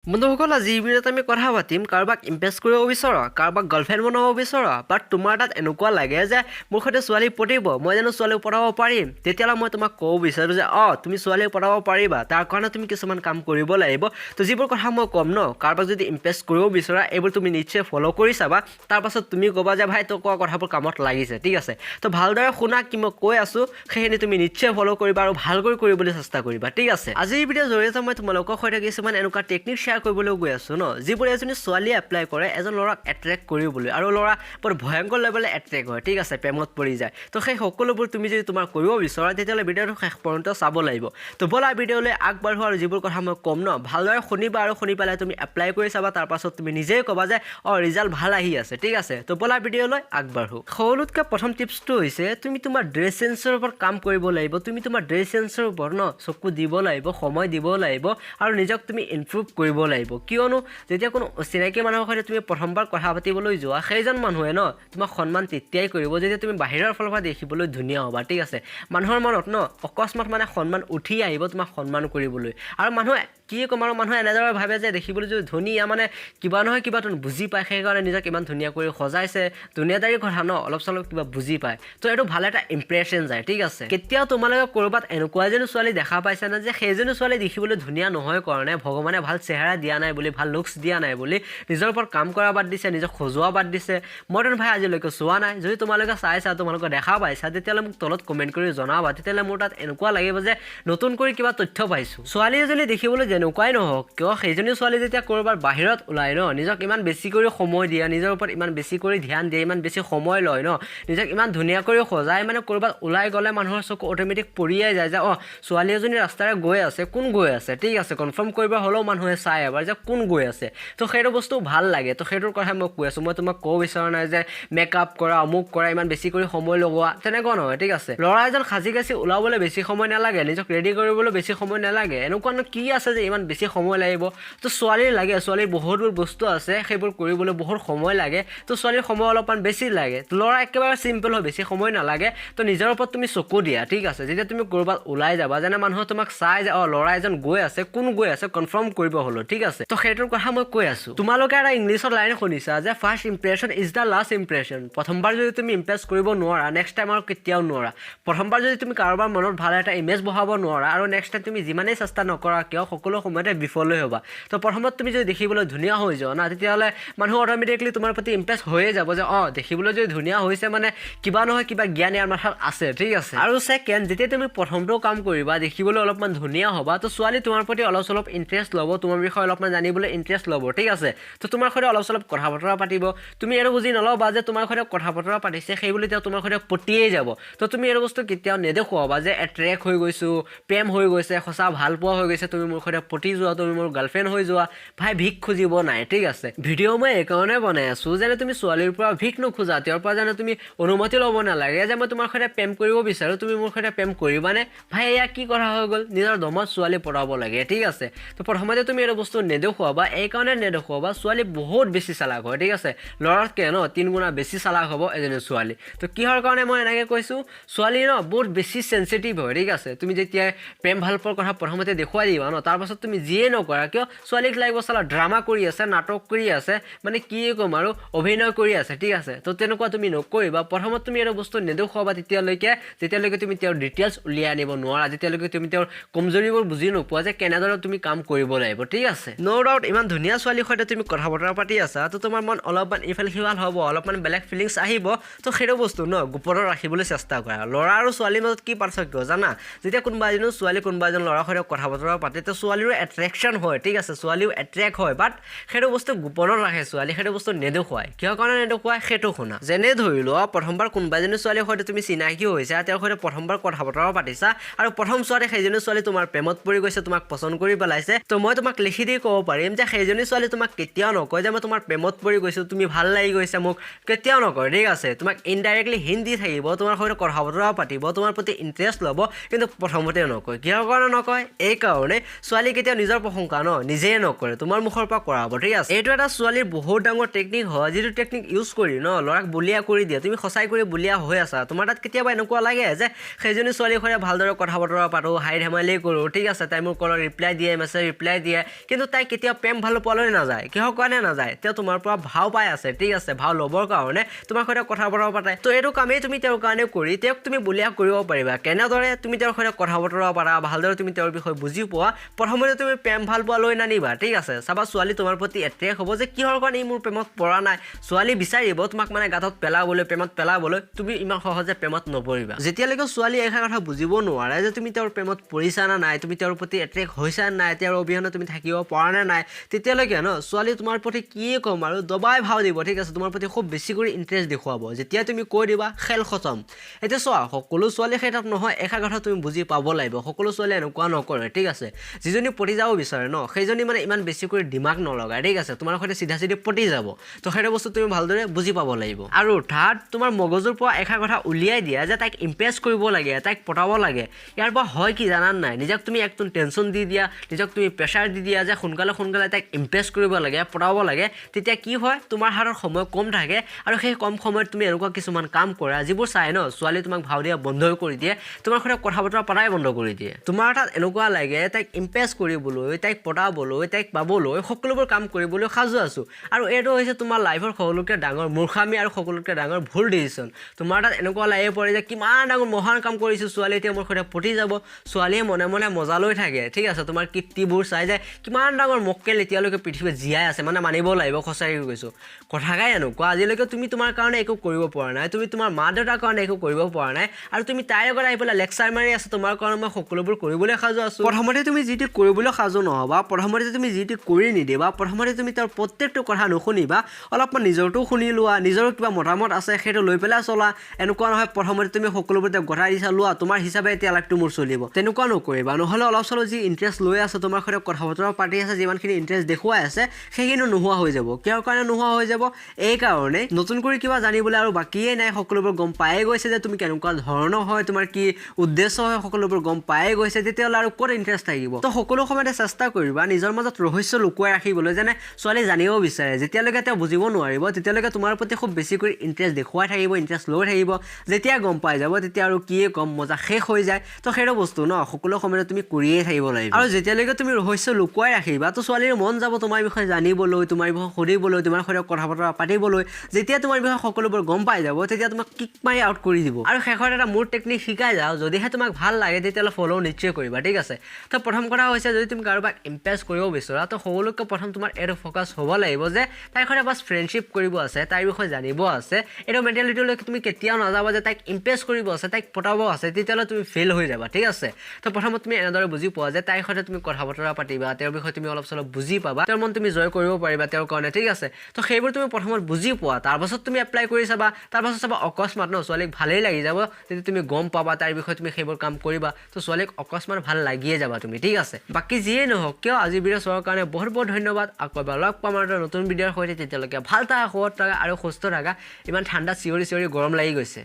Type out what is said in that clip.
বন্ধুসকল আজি এই ভিডিঅ'ত আমি কথা পাতিম কাৰোবাক ইমপ্ৰেছ কৰিব বিচৰা কাৰোবাক গাৰ্লফ্ৰেণ্ড বনাব বিচৰা বাট তোমাৰ তাত এনেকুৱা লাগে যে মোৰ সৈতে ছোৱালী পটিব মই জানো ছোৱালীক পটাব পাৰিম তেতিয়াহ'লে মই তোমাক ক'ব বিচাৰোঁ যে তুমি ছোৱালীক পটাব পাৰিবা তাৰ কাৰণে তুমি কিছুমান কাম কৰিব লাগিব তো যিবোৰ কথা মই ক'ম ন কাৰোবাক যদি ইমপ্ৰেছ কৰিব বিচৰা এইবোৰ তুমি নিশ্চয় ফ'ল' কৰি চাবা তাৰপাছত তুমি ক'বা যে ভাই তোৰ কোৱা কথাবোৰ কামত লাগিছে ঠিক আছে তো ভালদৰে শুনা কি মই কৈ আছোঁ সেইখিনি তুমি নিশ্চয় ফ'ল' কৰিবা আৰু ভালকৈ কৰিবলৈ চেষ্টা কৰিবা ঠিক আছে আজিৰ এই ভিডিঅ'ৰ জৰিয়তে মই তোমালোকৰ সৈতে কিছুমান এনেকুৱা টেকনিক শ্বেয়াৰ কৰিবলৈ গৈ আছোঁ ন যিবোৰ এজনী ছোৱালীয়ে এপ্লাই কৰে এজন ল'ৰাক এট্ৰেক্ট কৰিবলৈ আৰু ল'ৰা বৰ ভয়ংকৰ লেভেলে এট্ৰেক্ট হয় ঠিক আছে প্ৰেমত পৰি যায় তো সেই সকলোবোৰ তুমি যদি তোমাৰ কৰিব বিচৰা তেতিয়াহ'লে ভিডিঅ'টো শেষ পৰ্যন্ত চাব লাগিব তো ব'লা ভিডিঅ'লৈ আগবাঢ়ো আৰু যিবোৰ কথা মই ক'ম ন ভালদৰে শুনিবা আৰু শুনি পেলাই তুমি এপ্লাই কৰি চাবা তাৰপাছত তুমি নিজেই ক'বা যে ৰিজাল্ট ভাল আহি আছে ঠিক আছে তো ব'লা ভিডিঅ'লৈ আগবাঢ়ো সকলোতকৈ প্ৰথম টিপছটো হৈছে তুমি তোমাৰ ড্ৰেছ চেন্সৰ ওপৰত কাম কৰিব লাগিব তুমি তোমাৰ ড্ৰেছ চেন্সৰ ওপৰত ন চকু দিব লাগিব সময় দিব লাগিব আৰু নিজক তুমি ইমপ্ৰুভ কৰিব লাগিব কিয়নো যেতিয়া কোনো চিনাকি মানুহৰ সৈতে তুমি প্ৰথমবাৰ কথা পাতিবলৈ যোৱা সেইজন মানুহে ন তোমাক সন্মান তেতিয়াই কৰিব যেতিয়া তুমি বাহিৰৰ ফালৰ পৰা দেখিবলৈ ধুনীয়া হ'বা ঠিক আছে মানুহৰ মনত ন অকস্মাত মানে সন্মান উঠি আহিব তোমাক সন্মান কৰিবলৈ আৰু মানুহে কি ক'ম আৰু মানুহে এনেদৰে ভাবে যে দেখিবলৈ যদি ধুনীয়া মানে কিবা নহয় কিবা তুমি বুজি পায় সেইকাৰণে নিজক ইমান ধুনীয়া কৰি সজাইছে দুনিয়াদাৰীৰ কথা ন অলপ চলপ কিবা বুজি পায় তো এইটো ভাল এটা ইমপ্ৰেশ্যন যায় ঠিক আছে কেতিয়াও তোমালোকে ক'ৰবাত এনেকুৱা এজনী ছোৱালী দেখা পাইছা না যে সেইজনী ছোৱালী দেখিবলৈ ধুনীয়া নহয় কাৰণে ভগৱানে ভাল চেহেৰা দিয়া নাই বুলি ভাল লুকছ দিয়া নাই বুলি নিজৰ ওপৰত কাম কৰা বাদ দিছে নিজক সজোৱা বাদ দিছে মইতো ভাই আজিলৈকে চোৱা নাই যদি তোমালোকে চাইছা তোমালোকে দেখা পাইছা তেতিয়াহ'লে মোক তলত কমেণ্ট কৰি জনাবা তেতিয়াহ'লে মোৰ তাত এনেকুৱা লাগিব যে নতুন কৰি কিবা তথ্য পাইছোঁ ছোৱালী এজনী দেখিবলৈ যেনেকুৱাই নহওক কিয় সেইজনী ছোৱালী যেতিয়া ক'ৰবাত বাহিৰত ওলাই ন নিজক ইমান বেছি কৰি সময় দিয়ে নিজৰ ওপৰত ইমান বেছি কৰি ধ্যান দিয়ে ইমান বেছি সময় লয় ন নিজক ইমান ধুনীয়া কৰি সজাই মানে ক'ৰবাত ওলাই গ'লে মানুহৰ চকু অট'মেটিক পৰিয়াই যায় যে ছোৱালী এজনী ৰাস্তাৰে গৈ আছে কোন গৈ আছে ঠিক আছে কনফাৰ্ম কৰিব হ'লেও মানুহে চাই এবাৰ যে কোন গৈ আছে তো সেইটো বস্তু ভাল লাগে তো সেইটোৰ কথা মই কৈ আছোঁ মই তোমাক ক'ব বিচৰা নাই যে মেকআপ কৰা অমুক কৰা ইমান বেছি কৰি সময় লগোৱা তেনেকুৱা নহয় ঠিক আছে ল'ৰা এজন সাজি কাচি ওলাবলৈ বেছি সময় নালাগে নিজক ৰেডি কৰিবলৈ বেছি সময় নালাগে এনেকুৱানো কি আছে যে ইমান বেছি সময় লাগিব তো ছোৱালীৰ লাগে ছোৱালীৰ বহুতবোৰ বস্তু আছে সেইবোৰ কৰিবলৈ বহুত সময় লাগে তো ছোৱালীৰ সময় অলপমান বেছি লাগে ল'ৰা একেবাৰে চিম্পল হয় বেছি সময় নালাগে তো নিজৰ ওপৰত তুমি চকু দিয়া ঠিক আছে যেতিয়া তুমি ক'ৰবাত ওলাই যাবা যেনে মানুহে তোমাক চাই যে ল'ৰা এজন গৈ আছে কোন গৈ আছে কনফাৰ্ম কৰিব হ'লো ঠিক আছে তো সেইটোৰ কথা মই কৈ আছোঁ তোমালোকে এটা ইংলিছত লাইন শুনিছা যে first impression is the last impression প্ৰথমবাৰ যদি তুমি ইমপ্ৰেছ কৰিব নোৱাৰা নেক্সট টাইম আৰু কেতিয়াও নোৱাৰা প্ৰথমবাৰ যদি তুমি কাৰোবাৰ মনত ভাল এটা ইমেজ বহাব নোৱাৰা আৰু নেক্সট টাইম তুমি যিমানেই চেষ্টা নকৰা কিয় সকলো সময়তে বিফল হ'বা তো প্ৰথমত তুমি যদি দেখিবলৈ ধুনীয়া হৈ যোৱা না তেতিয়াহ'লে মানুহ অট'মেটিকলি তোমাৰ প্ৰতি ইমপ্ৰেছ হৈয়ে যাব যে দেখিবলৈ যদি ধুনীয়া হৈছে মানে কিবা নহয় কিবা জ্ঞান ইয়াৰ মাথাত আছে ঠিক আছে আৰু ছেকেণ্ড যেতিয়া তুমি প্ৰথমটো কাম কৰিবা দেখিবলৈ অলপমান ধুনীয়া হ'বা তো ছোৱালী তোমাৰ প্ৰতি অলপ চলপ ইণ্টাৰেষ্ট ল'ব তোমাৰ বিষয়ে অলপমান জানিবলৈ ইণ্টাৰেষ্ট ল'ব ঠিক আছে তো তোমাৰ সৈতে অলপ চলপ কথা বতৰা পাতিব তুমি এইটো বুজি নল'বা যে তোমাৰ সৈতে কথা বতৰা পাতিছে সেই বুলি তেওঁ তোমাৰ সৈতে পতিয়েই যাব তো তুমি এইটো বস্তু কেতিয়াও নেদেখুৱাবা যে এট্ৰেক্ট হৈ গৈছোঁ প্ৰেম হৈ গৈছে সঁচা ভাল পোৱা হৈ গৈছে তুমি মোৰ সৈতে পতি যোৱা তুমি মোৰ গাৰ্লফ্ৰেণ্ড হৈ যোৱা ভাই ভিক খুজিব নাই ঠিক আছে ভিডিঅ' মই এইকাৰণে বনাই আছোঁ যেনে তুমি ছোৱালীৰ পৰা ভিক নোখোজা তেওঁৰ পৰা যেনে তুমি অনুমতি ল'ব নালাগে যে মই তোমাৰ সৈতে প্ৰেম কৰিব বিচাৰোঁ তুমি মোৰ সৈতে প্ৰেম কৰিবানে ভাই এয়া কি কথা হৈ গ'ল নিজৰ দমত ছোৱালী পটাব লাগে ঠিক আছে তো প্ৰথমতে তুমি এইটো বস্তু নেদেখুৱাবা এইকাৰণে নেদেখুৱাবা ছোৱালী বহুত বেছি চালাক হয় ঠিক আছে ল'ৰাতকৈ 3 গুণা বেছি চালাক হ'ব এজনী ছোৱালী তো কিহৰ কাৰণে মই এনেকৈ কৈছোঁ ছোৱালী বহুত বেছি চেঞ্চিটিভ হয় ঠিক আছে তুমি যেতিয়া প্ৰেম ভাল পোৱাৰ কথা প্ৰথমতে দেখুৱাই দিবা তাৰপাছত তুমি যিয়ে নকৰা কিয় ছোৱালীক লাগিব চালা ড্ৰামা কৰি আছে নাটক কৰি আছে মানে কি ক'ম আৰু অভিনয় কৰি আছে ঠিক আছে তো তেনেকুৱা তুমি নকৰিবা প্ৰথমত তুমি এইটো বস্তু নেদেখুৱাবা যেতিয়ালৈকে তুমি তেওঁৰ ডিটেইলছ উলিয়াই আনিব নোৱাৰা যেতিয়ালৈকে তুমি তেওঁৰ কমজোৰিবোৰ বুজি নোপোৱা যে কেনেদৰে তুমি কাম কৰিব লাগিব ঠিক আছে ন' ডাউট ইমান ধুনীয়া ছোৱালীৰ সৈতে তুমি কথা বতৰা পাতি আছা তো তোমাৰ মন অলপমান ইফাল সিফাল হ'ব অলপমান বেলেগ ফিলিংছ আহিব তো সেইটো বস্তু গোপনত ৰাখিবলৈ চেষ্টা কৰা ল'ৰা আৰু ছোৱালীৰ মাজত কি পাৰ্থক্য জানা যেতিয়া কোনোবা এজনী ছোৱালী কোনোবা এজন ল'ৰাৰ সৈতে কথা বতৰা পাতে তো ছোৱালীৰো এট্ৰেকশ্যন হয় ঠিক আছে ছোৱালীও এট্ৰেক্ট হয় বাট সেইটো বস্তু গোপনত ৰাখে ছোৱালী সেইটো বস্তু নেদেখুৱায় কিহৰ কাৰণে নেদেখুৱায় সেইটো শুনা যেনে ধৰি লোৱা প্ৰথমবাৰ কোনোবা এজনী ছোৱালীৰ সৈতে তুমি চিনাকি হৈছা তেওঁৰ সৈতে প্ৰথমবাৰ কথা বতৰা পাতিছা আৰু প্ৰথম ছোৱালী সেইজনী ছোৱালী তোমাৰ প্ৰেমত পৰি গৈছে তোমাক পচন্দ কৰি পেলাইছে তো মই তোমাক লিখি দি ক'ব পাৰিম যে সেইজনী ছোৱালী তোমাক কেতিয়াও নকয় যে মই তোমাৰ প্ৰেমত পৰি গৈছোঁ তুমি ভাল লাগি গৈছে মোক কেতিয়াও নকয় ঠিক আছে তোমাক ইনডাইৰেক্টলি হিণ্ট দি থাকিব তোমাৰ সৈতে কথা বতৰা পাতিব তোমাৰ প্ৰতি ইণ্টাৰেষ্ট ল'ব কিন্তু প্ৰথমতে নকয় কিহৰ কাৰণে নকয় এইকাৰণে ছোৱালী কেতিয়াও নিজৰ প্ৰশংসা নিজেই নকৰে তোমাৰ মুখৰ পৰা কৰাব ঠিক আছে এইটো এটা ছোৱালীৰ বহুত ডাঙৰ টেকনিক হয় যিটো টেকনিক ইউজ কৰি ল'ৰাক বুলিয়া কৰি দিয়ে তুমি সঁচাই কৰি বুলিয়া হৈ আছা তোমাৰ তাত কেতিয়াবা এনেকুৱা লাগে যে সেইজনী ছোৱালীৰ সৈতে ভালদৰে কথা বতৰা পাতোঁ হাই ধেমালি কৰোঁ ঠিক আছে তাই মোৰ কলৰ ৰিপ্লাই দিয়ে মেছেজ ৰিপ্লাই দিয়ে কিন্তু তাই কেতিয়া প্ৰেম ভাল পোৱালৈ নাযায় কিহৰ কাৰণে নাযায় তেওঁ তোমাৰ পৰা ভাও পাই আছে ঠিক আছে ভাও ল'বৰ কাৰণে তোমাৰ সৈতে কথা বতৰা পাতে তো এইটো কামেই তুমি তেওঁৰ কাৰণে কৰি তেওঁক তুমি বলিয়া কৰিব পাৰিবা কেনেদৰে তুমি তেওঁৰ সৈতে কথা বতৰা পাৰা ভালদৰে তুমি তেওঁৰ বিষয়ে বুজি পোৱা প্ৰথমতে তুমি প্ৰেম ভাল পোৱালৈ নানিবা ঠিক আছে চাবা ছোৱালী তোমাৰ প্ৰতি এট্ৰেক্ট হ'ব যে কিহৰ কাৰণে মোৰ প্ৰেমত পৰা নাই ছোৱালী বিচাৰিব তোমাক মানে গাঁতত পেলাবলৈ প্ৰেমত পেলাবলৈ তুমি ইমান সহজে প্ৰেমত নপৰিবা যেতিয়ালৈকে ছোৱালী এষাৰ কথা বুজিব নোৱাৰে যে তুমি তেওঁৰ প্ৰেমত পৰিছা না নাই তুমি তেওঁৰ প্ৰতি এট্ৰেক্ট হৈছা নাই তেওঁৰ অবিহনে তুমি থাকিব পৰা নে নাই তেতিয়ালৈকে ন ছোৱালী তোমাৰ প্ৰতি কি ক'ম আৰু দবাই ভাও দিব ঠিক আছে তোমাৰ প্ৰতি খুব বেছি কৰি ইণ্টাৰেষ্ট দেখুৱাব যেতিয়া তুমি কৈ দিবা খেল খতম এতিয়া চোৱা সকলো ছোৱালী ক্ষেত্ৰত নহয় এষাৰ কথা তুমি বুজি পাব লাগিব সকলো ছোৱালী এনেকুৱা নকৰে ঠিক আছে যিজনী পতি যাব বিচাৰে ন সেইজনী মানে ইমান বেছি কৰি দিমাগ নলগায় ঠিক আছে তোমাৰ সৈতে চিধা চিধি পতি যাব তো সেইটো বস্তু তুমি ভালদৰে বুজি পাব লাগিব আৰু থাৰ্ড তোমাৰ মগজুৰ পৰা এষাৰ কথা উলিয়াই দিয়া যে তাইক ইমপ্ৰেছ কৰিব লাগে তাইক পটাব লাগে ইয়াৰ পৰা হয় কি জানান নাই নিজক তুমি একদম টেনশ্যন দি দিয়া নিজক তুমি প্ৰেছাৰ দি দিয়া যে সোনকালে তাইক ইমপ্ৰেছ কৰিব লাগে পটাব লাগে তেতিয়া কি হয় তোমাৰ হাতত সময় কম থাকে আৰু সেই কম সময়ত তুমি এনেকুৱা কিছুমান কাম কৰা যিবোৰ চাই ন ছোৱালী তোমাক ভাও দিয়া বন্ধ কৰি দিয়ে তোমাৰ সৈতে কথা বতৰা পতাই বন্ধ কৰি দিয়ে তোমাৰ তাত এনেকুৱা লাগে তাইক ইমপ্ৰেছ কৰিবলৈ তাইক পটাবলৈ তাইক পাবলৈ সকলোবোৰ কাম কৰিবলৈ সাজু আছোঁ আৰু এইটো হৈছে তোমাৰ লাইফৰ সকলোতকৈ ডাঙৰ মূৰ্খামি আৰু সকলোতকৈ ডাঙৰ ভুল ডিচিশ্যন তোমাৰ তাত এনেকুৱা লাগে পৰে যে কিমান ডাঙৰ মহান কাম কৰিছোঁ ছোৱালী এতিয়া মোৰ সৈতে পতি যাব ছোৱালীয়ে মনে মনে মজা লৈ থাকে ঠিক আছে তোমাৰ কীৰ্তিবোৰ চাই যে কিমান ডাঙৰ মক্কেল এতিয়ালৈকে পৃথিৱীত জীয়াই আছে মানে মানিব লাগিব সঁচাকৈ কৈছোঁ কথাকাই এনেকুৱা আজিলৈকে তুমি তোমাৰ কাৰণে একো কৰিব পৰা নাই তুমি তোমাৰ মা দেউতাৰ কাৰণে একো কৰিব পৰা নাই আৰু তুমি তাইৰ লগত আহি পেলাই লেকচাৰ মাৰি আছা তোমাৰ কাৰণে মই সকলোবোৰ কৰিবলৈ সাজু আছোঁ প্ৰথমতে তুমি যিটো কৰিবলৈ সাজু নহ'বা প্ৰথমতে তুমি যিটো কৰি নিদিবা প্ৰথমতে তুমি তেওঁৰ প্ৰত্যেকটো কথা নুশুনিবা অলপমান নিজৰটো শুনি লোৱা নিজৰ কিবা মতামত আছে সেইটো লৈ পেলাই চলা এনেকুৱা নহয় প্ৰথমতে তুমি সকলোবোৰ তেওঁক গঠাই দিছা লোৱা তোমাৰ হিচাপে এতিয়া লাইফটো মোৰ চলিব তেনেকুৱা নকৰিবা নহ'লে অলপ চলপ যি ইণ্টাৰেষ্ট লৈ আছে তোমাৰ সৈতে কথা বতৰা পাতি আছে যিমানখিনি ইণ্টাৰেষ্ট দেখুৱাই আছে সেইখিনি নোহোৱা হৈ যাব কিহৰ কাৰণে নোহোৱা হৈ যাব এই কাৰণে নতুন কৰি কিবা জানিবলৈ আৰু বাকীয়ে নাই সকলোবোৰ গম পায়ে গৈছে যে তুমি কেনেকুৱা ধৰণৰ হয় তোমাৰ কি উদ্দেশ্য হয় সকলোবোৰ গম পায়ে গৈছে তেতিয়াহ'লে আৰু ক'ত ইণ্টাৰেষ্ট থাকিব তো সকলো সময়তে চেষ্টা কৰিবা নিজৰ মাজত ৰহস্য লুকুৱাই ৰাখিবলৈ যেনে ছোৱালী জানিব বিচাৰে যেতিয়ালৈকে তেওঁ বুজিব নোৱাৰিব তেতিয়ালৈকে তোমাৰ প্ৰতি খুব বেছি কৰি ইণ্টাৰেষ্ট দেখুৱাই থাকিব ইণ্টাৰেষ্ট লৈ থাকিব যেতিয়া গম পাই যাব তেতিয়া আৰু কিয়ে কম মজা শেষ হৈ যায় তো সেইটো বস্তু ন সকলো সময়তে তুমি কৰিয়ে থাকিব লাগিব আৰু যেতিয়ালৈকে তুমি ৰহস্য লুকুৱাই ৰাখিবা তো ছোৱালীৰ মন যাব তোমাৰ বিষয়ে জানিবলৈ তোমাৰ বিষয়ে সুধিবলৈ তোমাৰ সৈতে কথা বতৰা পাতিবলৈ যেতিয়া তোমাৰ বিষয়ে সকলোবোৰ গম পাই যাব তেতিয়া তোমাক কিক মাৰি আউট কৰি দিব আৰু শেষত এটা মোৰ টেকনিক শিকাই যাওঁ যদিহে তোমাক ভাল লাগে তেতিয়াহ'লে ফ'ল' নিশ্চয় কৰিবা ঠিক আছে তো প্ৰথম কথা হৈছে যদি তুমি কাৰোবাক ইমপ্ৰেছ কৰিব বিচৰা তো সকলোতকৈ প্ৰথম তোমাৰ এইটো ফ'কাছ হ'ব লাগিব যে তাইৰ সৈতে বাছ ফ্ৰেণ্ডশ্বিপ কৰিব আছে তাইৰ বিষয়ে জানিব আছে এইটো মেণ্টেলিটিলৈকে তুমি কেতিয়াও নাযাবা যে তাইক ইমপ্ৰেছ কৰিব আছে তাইক পটাব আছে তেতিয়াহ'লে তুমি ফেইল হৈ যাবা ঠিক আছে তো প্ৰথমত তুমি এনেদৰে বুজি পোৱা যে তাইৰ সৈতে তুমি কথা বতৰা পাতিবা তেওঁৰ বিষয়ে তুমি অলপ চলপ বুজি পাবা তেওঁৰ মন তুমি জয় কৰিব পাৰিবা তেওঁৰ কাৰণে ঠিক আছে তো সেইবোৰ তুমি প্ৰথমত বুজি পোৱা তাৰপাছত তুমি এপ্লাই কৰি চাবা তাৰপাছত চাবা অকস্মাত ন ছোৱালীক ভালেই লাগি যাব তেতিয়া তুমি গম পাবা তাইৰ বিষয়ে তুমি সেইবোৰ কাম কৰিবা তো ছোৱালীক অকস্মাত ভাল লাগিয়ে যাবা তুমি ঠিক আছে বাকী যিয়ে নহওক কিয় আজি ভিডিঅ' চোৱাৰ কাৰণে বহুত বহুত ধন্যবাদ আকৌ এবাৰ লগ পাম আৰু নতুন ভিডিঅ'ৰ সৈতে তেতিয়ালৈকে ভাল থাকা সুস্থ থাকা আৰু সুস্থ থাকা ইমান ঠাণ্ডা চিঞৰি গৰম লাগি গৈছে